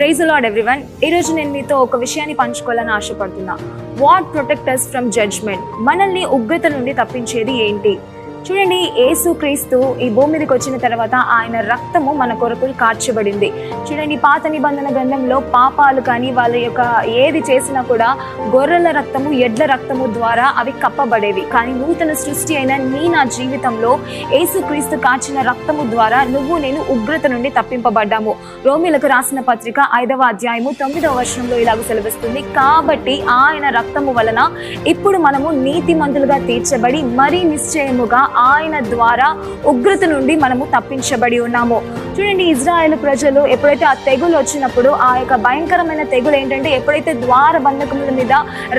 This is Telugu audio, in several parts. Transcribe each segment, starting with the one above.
Praise the lord everyone. ఈరోజు నేను మీతో ఒక విషయాన్ని పంచుకోవాలని ఆశపడుతున్నా. What protect us from judgment? మనల్ని ఉగ్రత నుండి తప్పించేది ఏంటి? చూడండి, యేసు క్రీస్తు ఈ భూమి మీదకి వచ్చిన తర్వాత ఆయన రక్తము మన కొరకు కార్చబడింది. చూడండి, పాత నిబంధన గ్రంథంలో పాపాలు కానీ వాళ్ళ యొక్క ఏది చేసినా కూడా గొర్రెల రక్తము, ఎడ్ల రక్తము ద్వారా అవి కప్పబడేవి. కానీ నూతన సృష్టి అయిన నా జీవితంలో యేసు క్రీస్తు కాచిన రక్తము ద్వారా నువ్వు నేను ఉగ్రత నుండి తప్పింపబడ్డాము. రోమీలకు రాసిన పత్రిక 5వ అధ్యాయము 9వ వచనంలో ఇలాగ సెలవిస్తుంది, కాబట్టి ఆయన రక్తము వలన ఇప్పుడు మనము నీతిమంతులుగా తీర్చబడి మరీ నిశ్చయముగా ఆయన ద్వారా ఉగ్రత నుండి మనము తప్పించబడి ఉన్నాము. చూడండి, ఇజ్రాయేల్ ప్రజలు ఎప్పుడైతే ఆ తెగులు వచ్చినప్పుడు, ఆ యొక్క భయంకరమైన తెగులు ఏంటంటే, ఎప్పుడైతే ద్వార బంధకముల మీద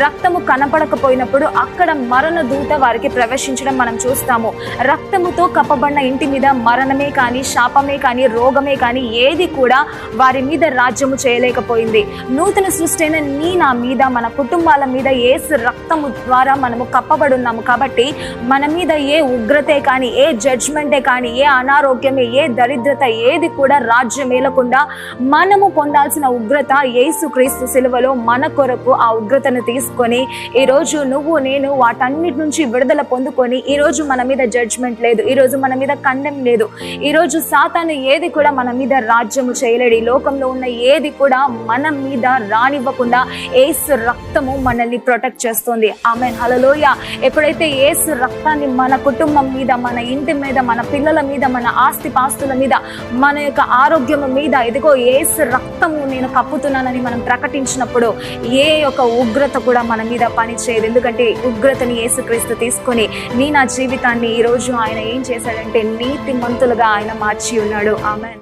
రక్తము కనపడకపోయినప్పుడు అక్కడ మరణ దూత వారికి ప్రవేశించడం మనం చూస్తాము. రక్తముతో కప్పబడిన ఇంటి మీద మరణమే కానీ, శాపమే కానీ, రోగమే కానీ ఏది కూడా వారి మీద రాజ్యము చేయలేకపోయింది. నూతన సృష్టి అయిన నా మీద, మన కుటుంబాల మీద యేసు రక్తము ద్వారా మనము కప్పబడి ఉన్నాము. కాబట్టి మన మీద ఏ ఉగ్రతే కానీ, ఏ జడ్జ్మెంటే కానీ, ఏ అనారోగ్యమే, ఏ దరిద్రత ఏది కూడా రాజ్యం ఏలకుండా మనము పొందాల్సిన ఉగ్రత యేసు క్రీస్తు సిలువలో మన కొరకు ఆ ఉగ్రతను తీసుకొని ఈరోజు నువ్వు నేను వాటన్నిటి నుంచి విడుదల పొందుకొని ఈరోజు మన మీద జడ్జ్మెంట్ లేదు, ఈరోజు మన మీద కండెం లేదు, ఈరోజు సాతాను ఏది కూడా మన మీద రాజ్యము చేయలేడు. ఈ లోకంలో ఉన్న ఏది కూడా మన మీద రానివ్వకుండా యేసు రక్తము మనల్ని ప్రొటెక్ట్ చేస్తుంది. ఆమేన్, హల్లెలూయా. ఎప్పుడైతే యేసు రక్తాన్ని మన కుటుంబం మీద, మన ఇంటి మీద, మన పిల్లల మీద, మన ఆస్తి పాస్తుల మీద, మన యొక్క ఆరోగ్యం మీద ఇదిగో యేసు రక్తము నేను కప్పుతున్నానని మనం ప్రకటించినప్పుడు ఏ యొక్క ఉగ్రత కూడా మన మీద పని చేయదు. ఎందుకంటే ఉగ్రతని యేసుక్రీస్తు తీసుకొని నా జీవితాన్ని ఈరోజు ఆయన ఏం చేశాడంటే నీతిమంతులుగా ఆయన మార్చి ఉన్నాడు. ఆమేన్.